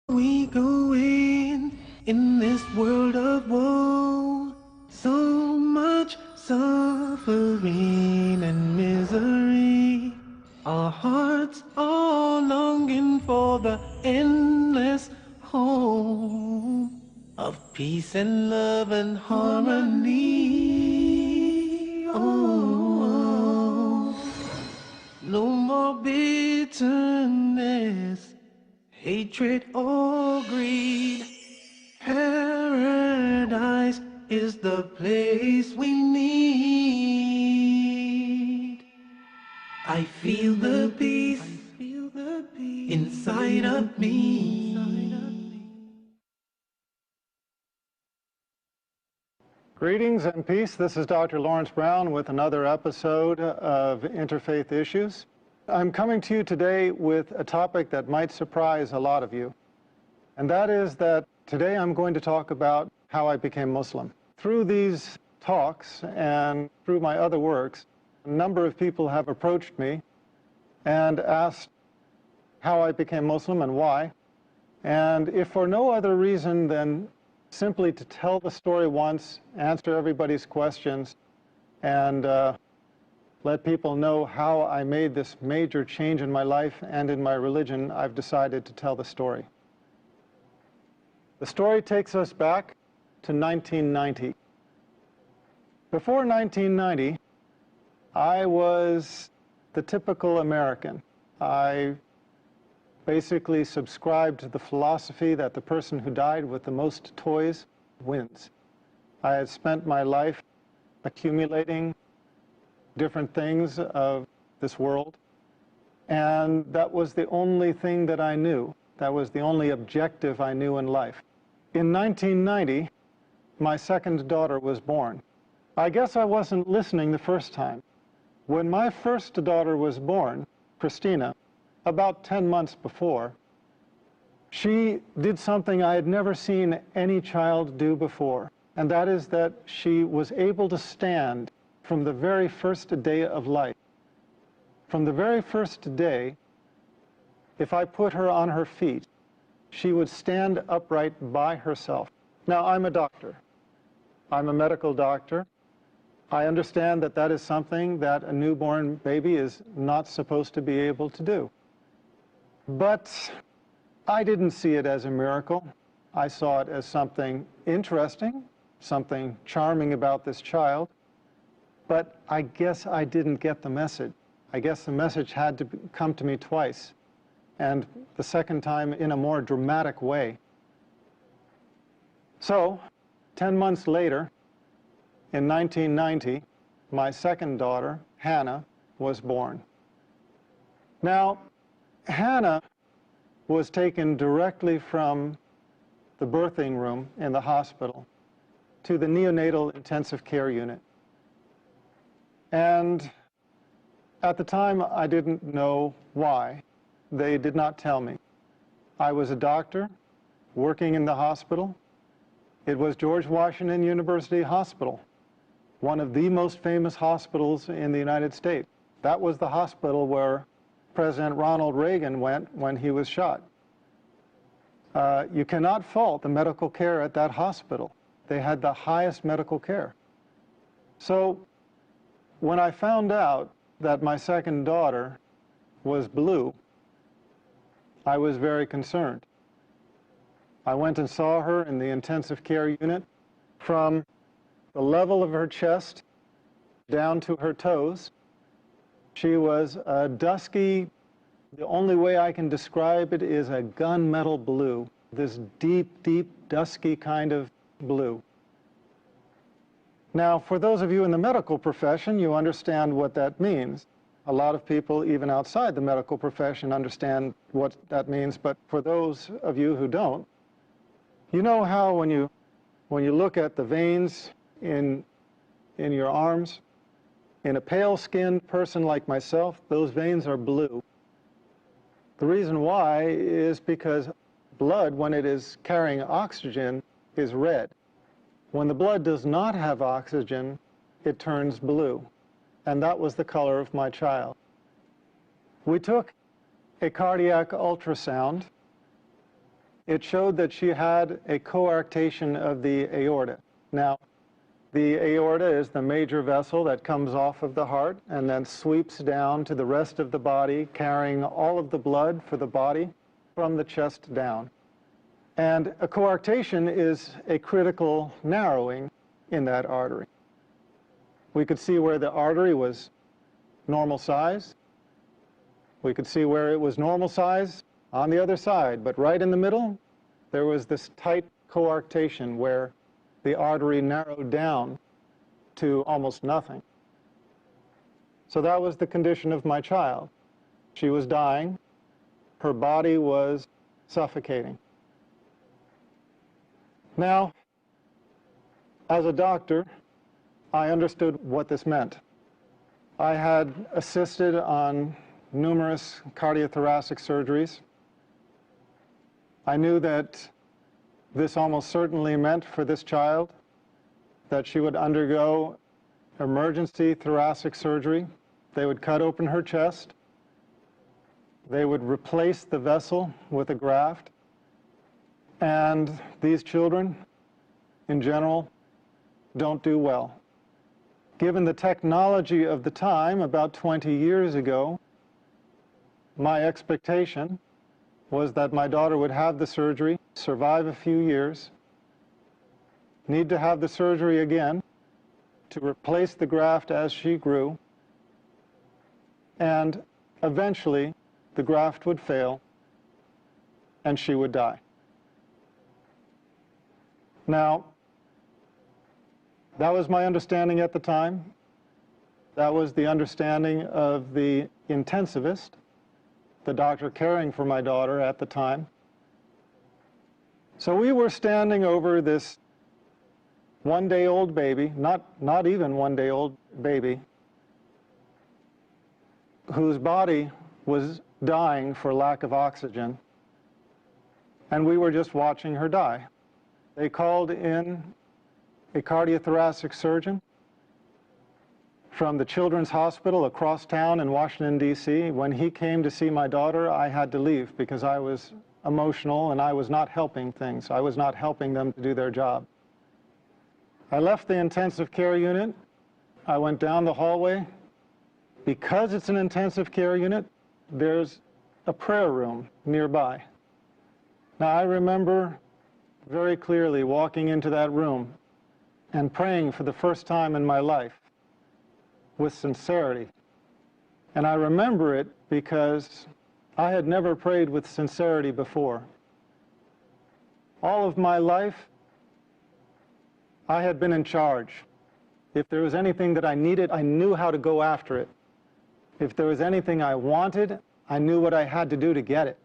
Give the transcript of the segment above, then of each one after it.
We go in this world of woe, so much suffering and misery. Our hearts are longing for the endless home of peace and love and harmony. Oh, no more bitterness, hatred or greed. Paradise is the place we need. I feel the peace inside of me. Greetings and peace. This is Dr. Laurence Brown with another episode of Interfaith Issues. I'm coming to you today with a topic that might surprise a lot of you. And that is that today I'm going to talk about how I became Muslim. Through these talks and through my other works, a number of people have approached me and asked how I became Muslim and why. And if for no other reason than simply to tell the story once, answer everybody's questions, and let people know how I made this major change in my life and in my religion, I've decided to tell the story. The story takes us back to 1990. Before 1990, I was the typical American. I basically subscribed to the philosophy that the person who died with the most toys wins. I had spent my life accumulating different things of this world, and that was the only thing that I knew. That was the only objective I knew in life. In 1990, my second daughter was born. I guess I wasn't listening the first time. When my first daughter was born, Christina, about 10 months before, she did something I had never seen any child do before, and that is that she was able to stand from the very first day of life. From the very first day, if I put her on her feet, she would stand upright by herself. Now, I'm a doctor. I'm a medical doctor. I understand that that is something that a newborn baby is not supposed to be able to do. But I didn't see it as a miracle. I saw it as something interesting, something charming about this child. But I guess I didn't get the message. I guess the message had to come to me twice, and the second time in a more dramatic way. So, 10 months later, in 1990, my second daughter, Hannah, was born. Now, Hannah was taken directly from the birthing room in the hospital to the neonatal intensive care unit. And at the time, I didn't know why. They did not tell me. I was a doctor working in the hospital. It was George Washington University Hospital, one of the most famous hospitals in the United States. That was the hospital where President Ronald Reagan went when he was shot. You cannot fault the medical care at that hospital. They had the highest medical care. So when I found out that my second daughter was blue, I was very concerned. I went and saw her in the intensive care unit. From the level of her chest down to her toes, she was a dusky, the only way I can describe it is a gunmetal blue, this deep, deep, dusky kind of blue. Now, for those of you in the medical profession, you understand what that means. A lot of people, even outside the medical profession, understand what that means, but for those of you who don't, you know how when you look at the veins in your arms, in a pale-skinned person like myself, those veins are blue. The reason why is because blood, when it is carrying oxygen, is red. When the blood does not have oxygen, it turns blue. And that was the color of my child. We took a cardiac ultrasound it showed that she had a coarctation of the aorta. Now, the aorta is the major vessel that comes off of the heart and then sweeps down to the rest of the body, carrying all of the blood for the body from the chest down. And a coarctation is a critical narrowing in that artery. We could see where the artery was normal size. We could see where it was normal size on the other side, but right in the middle, there was this tight coarctation where the artery narrowed down to almost nothing. So that was the condition of my child. She was dying. Her body was suffocating. Now, as a doctor, I understood what this meant. I had assisted on numerous cardiothoracic surgeries. I knew that this almost certainly meant for this child that she would undergo emergency thoracic surgery. They would cut open her chest. They would replace the vessel with a graft. And these children, in general, don't do well. Given the technology of the time, about 20 years ago, my expectation was that my daughter would have the surgery, survive a few years, need to have the surgery again to replace the graft as she grew, and eventually the graft would fail and she would die. Now, that was my understanding at the time. That was the understanding of the intensivist, the doctor caring for my daughter at the time. So we were standing over this one-day-old baby, not even one-day-old baby, whose body was dying for lack of oxygen, and we were just watching her die. They called in a cardiothoracic surgeon from the Children's Hospital across town in Washington, D.C. When he came to see my daughter, I had to leave because I was emotional and I was not helping things. I was not helping them to do their job. I left the intensive care unit. I went down the hallway. Because it's an intensive care unit, there's a prayer room nearby. Now, I remember very clearly walking into that room and praying for the first time in my life with sincerity. And I remember it because I had never prayed with sincerity before. All of my life, I had been in charge. If there was anything that I needed, I knew how to go after it. If there was anything I wanted, I knew what I had to do to get it.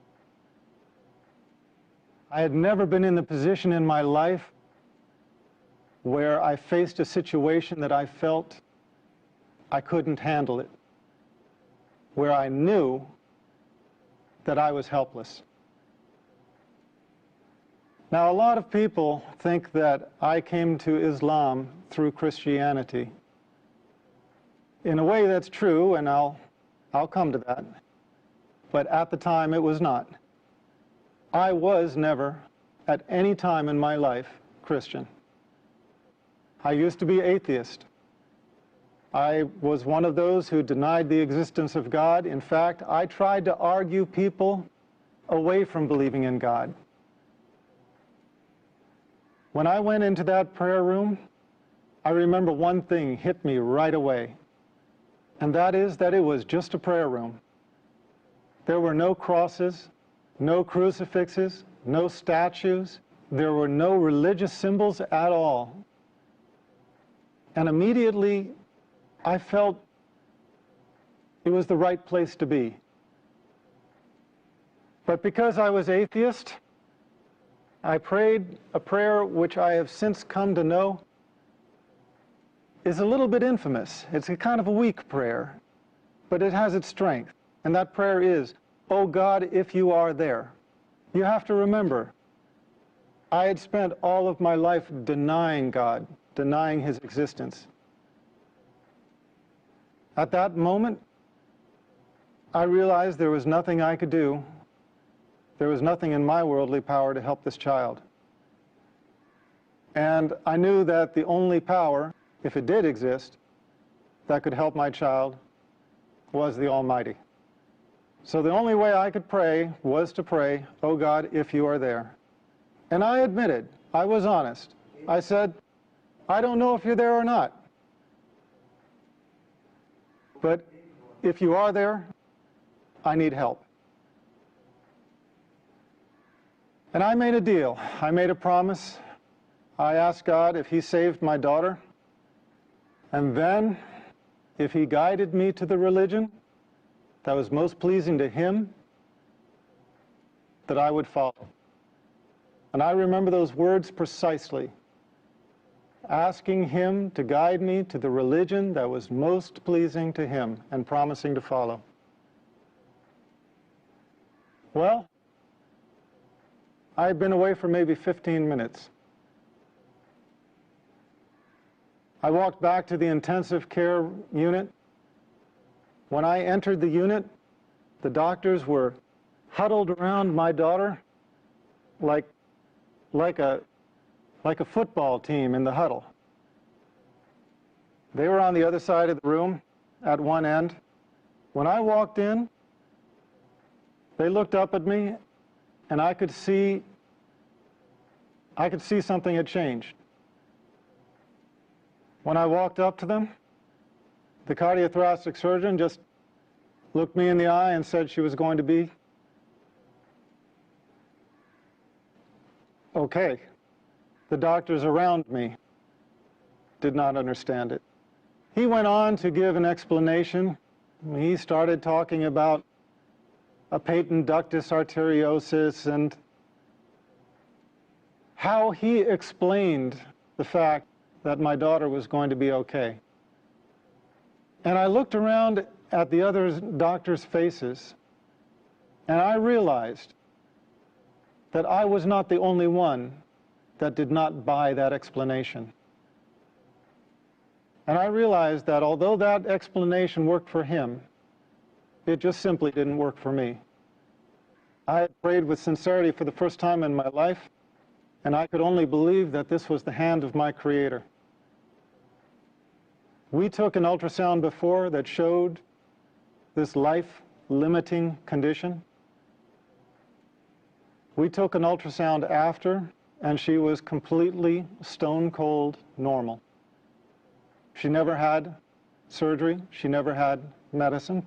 I had never been in the position in my life where I faced a situation that I felt I couldn't handle it, where I knew that I was helpless. Now, a lot of people think that I came to Islam through Christianity. In a way, that's true, and I'll come to that. But at the time, it was not. I was never, at any time in my life, Christian. I used to be atheist. I was one of those who denied the existence of God. In fact, I tried to argue people away from believing in God. When I went into that prayer room, I remember one thing hit me right away, and that is that it was just a prayer room. There were no crosses, no crucifixes, no statues. There were no religious symbols at all. And immediately, I felt it was the right place to be. But because I was atheist, I prayed a prayer which I have since come to know is a little bit infamous. It's a kind of a weak prayer, but it has its strength. And that prayer is, "Oh God, if you are there." You have to remember, I had spent all of my life denying God, denying his existence. At that moment, I realized there was nothing I could do there was nothing in my worldly power to help this child. And I knew that the only power, if it did exist, that could help my child was the Almighty. So the only way I could pray was to pray, "Oh God, if you are there." And I admitted, I was honest. I said, "I don't know if you're there or not. But if you are there, I need help." And I made a deal. I made a promise. I asked God if He saved my daughter, and then if He guided me to the religion that was most pleasing to Him, that I would follow. And I remember those words precisely, asking Him to guide me to the religion that was most pleasing to Him and promising to follow. Well, I had been away for maybe 15 minutes. I walked back to the intensive care unit. When I entered the unit, the doctors were huddled around my daughter like a football team in the huddle. They were on the other side of the room at one end. When I walked in, they looked up at me, and I could see something had changed. When I walked up to them, the cardiothoracic surgeon just looked me in the eye and said she was going to be okay. The doctors around me did not understand it. He went on to give an explanation. He started talking about a patent ductus arteriosus and how he explained the fact that my daughter was going to be okay. And I looked around at the other doctors' faces, and I realized that I was not the only one that did not buy that explanation. And I realized that although that explanation worked for him, it just simply didn't work for me. I had prayed with sincerity for the first time in my life, and I could only believe that this was the hand of my Creator. We took an ultrasound before that showed this life-limiting condition. We took an ultrasound after, and she was completely stone-cold normal. She never had surgery. She never had medicine.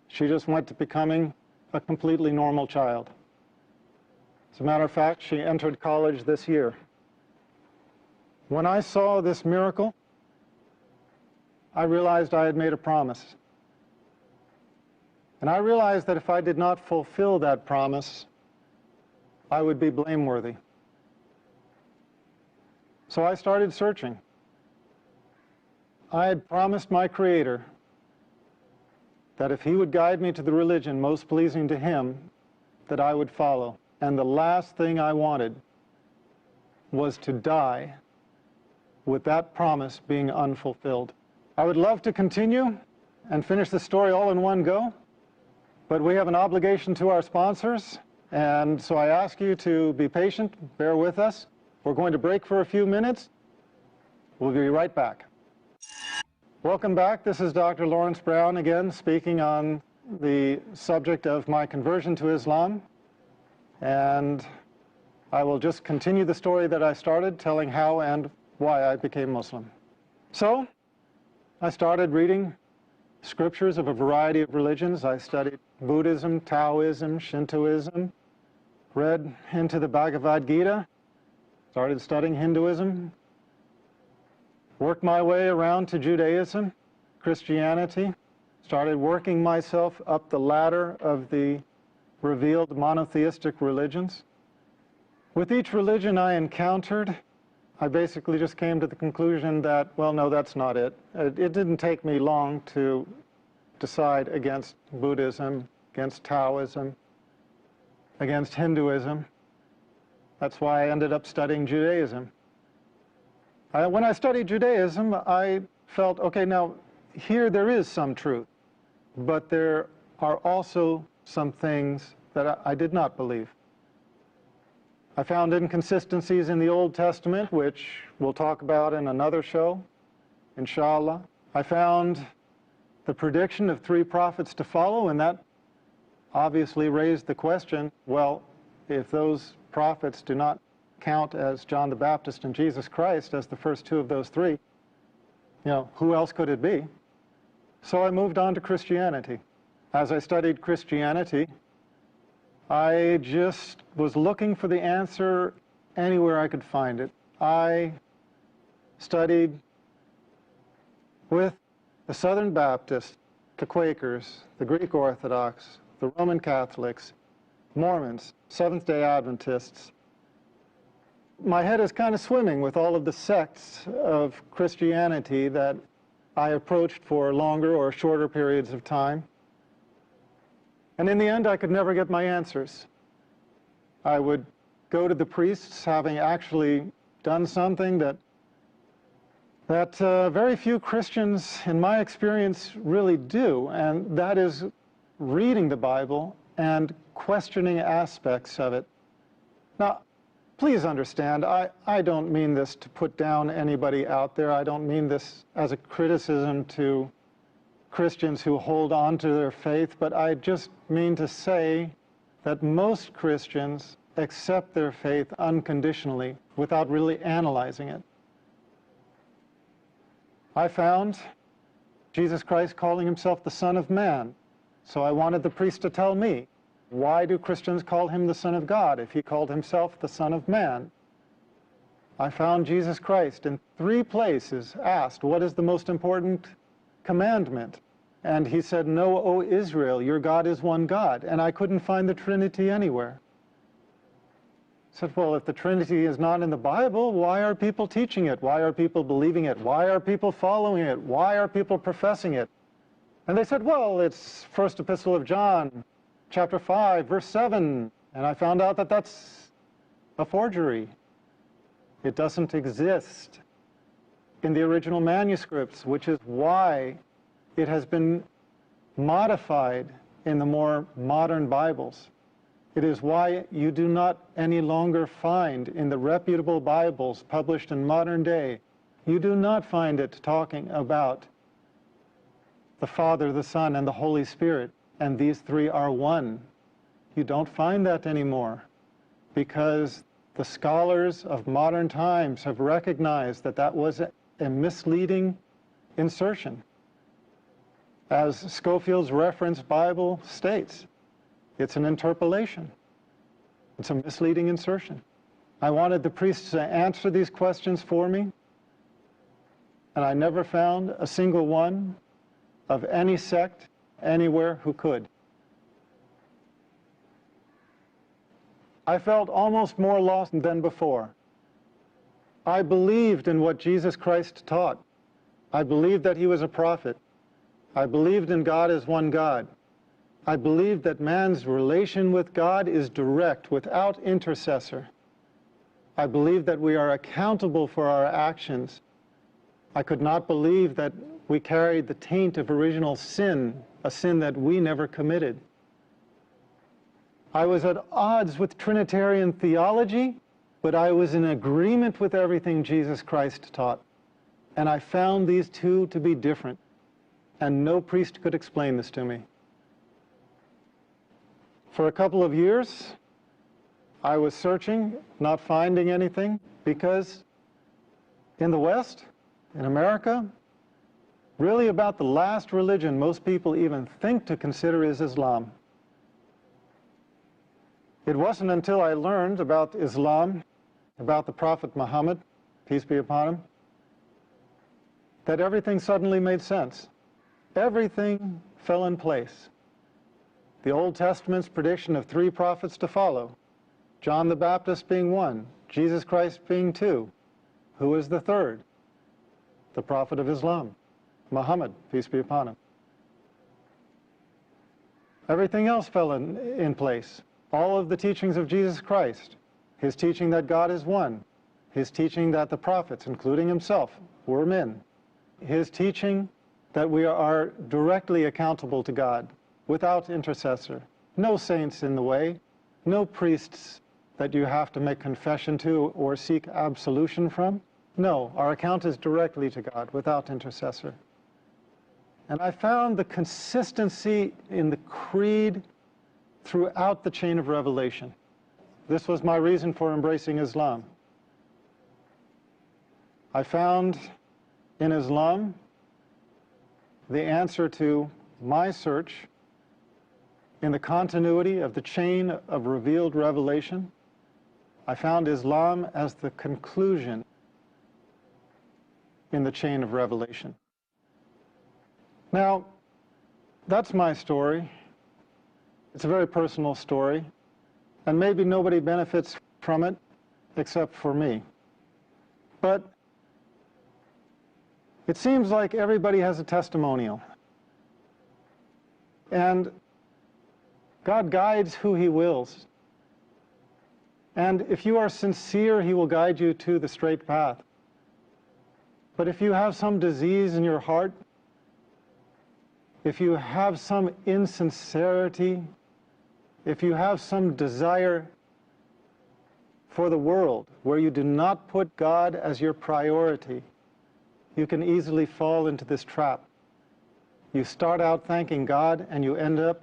She just went to becoming a completely normal child. As a matter of fact, she entered college this year. When I saw this miracle, I realized I had made a promise. And I realized that if I did not fulfill that promise, I would be blameworthy. So I started searching. I had promised my Creator that if He would guide me to the religion most pleasing to Him, that I would follow. And the last thing I wanted was to die with that promise being unfulfilled. I would love to continue and finish the story all in one go, but we have an obligation to our sponsors, and so I ask you to be patient, bear with us. We're going to break for a few minutes. We'll be right back. Welcome back. This is Dr. Laurence Brown again, speaking on the subject of my conversion to Islam. And I will just continue the story that I started, telling how and why I became Muslim. So, I started reading scriptures of a variety of religions. I studied Buddhism, Taoism, Shintoism, read into the Bhagavad Gita, started studying Hinduism, worked my way around to Judaism, Christianity, started working myself up the ladder of the revealed monotheistic religions. With each religion I encountered, I basically just came to the conclusion that, well, no, that's not it. It didn't take me long to decide against Buddhism, against Taoism, against Hinduism. That's why I ended up studying Judaism. When I studied Judaism, I felt, okay, now here there is some truth, but there are also some things that I did not believe. I found inconsistencies in the Old Testament, which we'll talk about in another show, inshallah. I found the prediction of 3 prophets to follow, and that obviously raised the question, well, if those prophets do not count as John the Baptist and Jesus Christ as the first 2 of those 3, who else could it be? So I moved on to Christianity. As I studied Christianity, I just was looking for the answer anywhere I could find it. I studied with the Southern Baptists, the Quakers, the Greek Orthodox, the Roman Catholics, Mormons, Seventh-day Adventists. My head is kind of swimming with all of the sects of Christianity that I approached for longer or shorter periods of time. And in the end, I could never get my answers. I would go to the priests, having actually done something that very few Christians, in my experience, really do, and that is reading the Bible and questioning aspects of it. Now, please understand, I don't mean this to put down anybody out there. I don't mean this as a criticism to Christians who hold on to their faith, but I just mean to say that most Christians accept their faith unconditionally without really analyzing it. I found Jesus Christ calling himself the Son of Man, so I wanted the priest to tell me, why do Christians call him the Son of God if he called himself the Son of Man? I found Jesus Christ in 3 places asked, what is the most important commandment? And he said, "Know, O Israel, your God is one God." And I couldn't find the Trinity anywhere. I said, well, if the Trinity is not in the Bible, why are people teaching it? Why are people believing it? Why are people following it? Why are people professing it? And they said, well, it's First Epistle of John, chapter 5, verse 7. And I found out that that's a forgery. It doesn't exist in the original manuscripts, which is why it has been modified in the more modern Bibles. It is why you do not any longer find in the reputable Bibles published in modern day, you do not find it talking about the Father, the Son, and the Holy Spirit, and these 3 are one. You don't find that anymore because the scholars of modern times have recognized that that was a misleading insertion. As Scofield's Reference Bible states, it's an interpolation. It's a misleading insertion. I wanted the priests to answer these questions for me, and I never found a single one of any sect anywhere who could. I felt almost more lost than before. I believed in what Jesus Christ taught. I believed that he was a prophet. I believed in God as one God. I believed that man's relation with God is direct, without intercessor. I believed that we are accountable for our actions. I could not believe that we carried the taint of original sin, a sin that we never committed. I was at odds with Trinitarian theology, but I was in agreement with everything Jesus Christ taught. And I found these 2 to be different. And no priest could explain this to me. For a couple of years, I was searching, not finding anything, because in the West, in America, really about the last religion most people even think to consider is Islam. It wasn't until I learned about Islam, about the Prophet Muhammad, peace be upon him, that everything suddenly made sense. Everything fell in place. The Old Testament's prediction of 3 prophets to follow, John the Baptist being 1, Jesus Christ being 2. Who is the 3rd? The prophet of Islam, Muhammad, peace be upon him. Everything else fell in place. All of the teachings of Jesus Christ, his teaching that God is one, his teaching that the prophets, including himself, were men, his teaching that we are directly accountable to God, without intercessor, no saints in the way, no priests that you have to make confession to or seek absolution from. No, our account is directly to God without intercessor. And I found the consistency in the creed throughout the chain of revelation. This was my reason for embracing Islam. I found in Islam the answer to my search in the continuity of the chain of revealed revelation. I found Islam as the conclusion in the chain of revelation. Now, that's my story. It's a very personal story, and maybe nobody benefits from it except for me. But it seems like everybody has a testimonial. And God guides who He wills. And if you are sincere, He will guide you to the straight path. But if you have some disease in your heart, if you have some insincerity, if you have some desire for the world where you do not put God as your priority, you can easily fall into this trap. You start out thanking God and you end up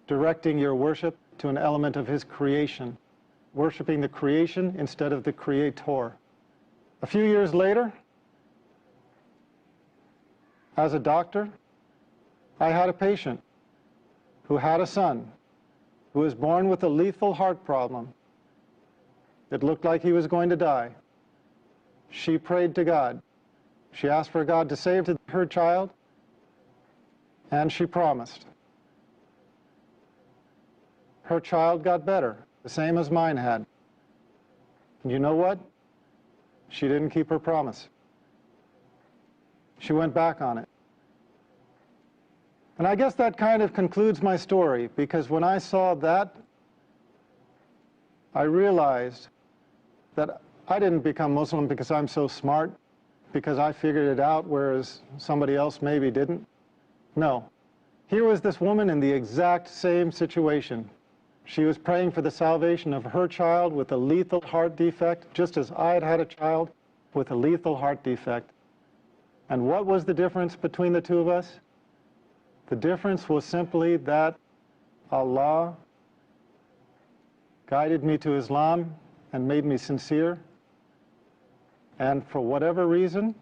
directing your worship to an element of His creation, worshiping the creation instead of the Creator. A few years later, as a doctor, I had a patient who had a son who was born with a lethal heart problem. It looked like he was going to die. She prayed to God. She asked for God to save her child, and she promised. Her child got better, the same as mine had. And you know what? She didn't keep her promise. She went back on it. And I guess that kind of concludes my story, because when I saw that, I realized that I didn't become Muslim because I'm so smart, because I figured it out, whereas somebody else maybe didn't. No. Here was this woman in the exact same situation. She was praying for the salvation of her child with a lethal heart defect, just as I had had a child with a lethal heart defect. And what was the difference between the two of us? The difference was simply that Allah guided me to Islam and made me sincere. And for whatever reason,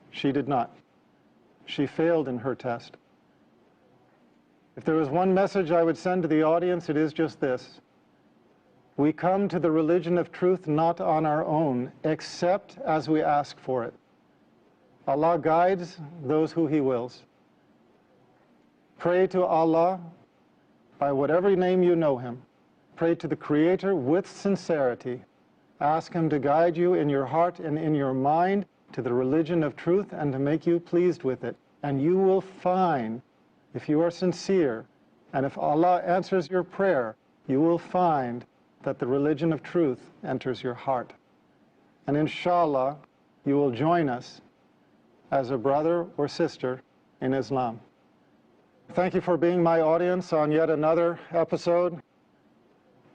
she did not. She failed in her test. If there was one message I would send to the audience, it is just this. We come to the religion of truth not on our own, except as we ask for it. Allah guides those who He wills. Pray to Allah by whatever name you know Him. Pray to the Creator with sincerity. Ask Him to guide you in your heart and in your mind to the religion of truth and to make you pleased with it. And you will find, if you are sincere, and if Allah answers your prayer, you will find that the religion of truth enters your heart. And inshallah, you will join us as a brother or sister in Islam. Thank you for being my audience on yet another episode,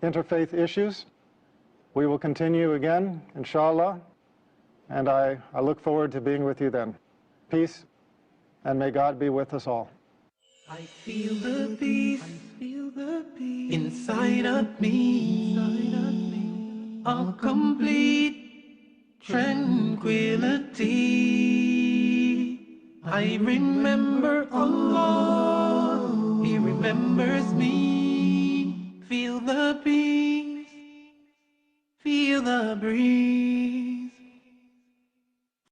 Interfaith Issues. We will continue again, inshallah, and I look forward to being with you then. Peace, and may God be with us all. I feel the peace, inside of me, a complete tranquility. I remember Allah, He remembers me. Feel the peace, feel the breeze.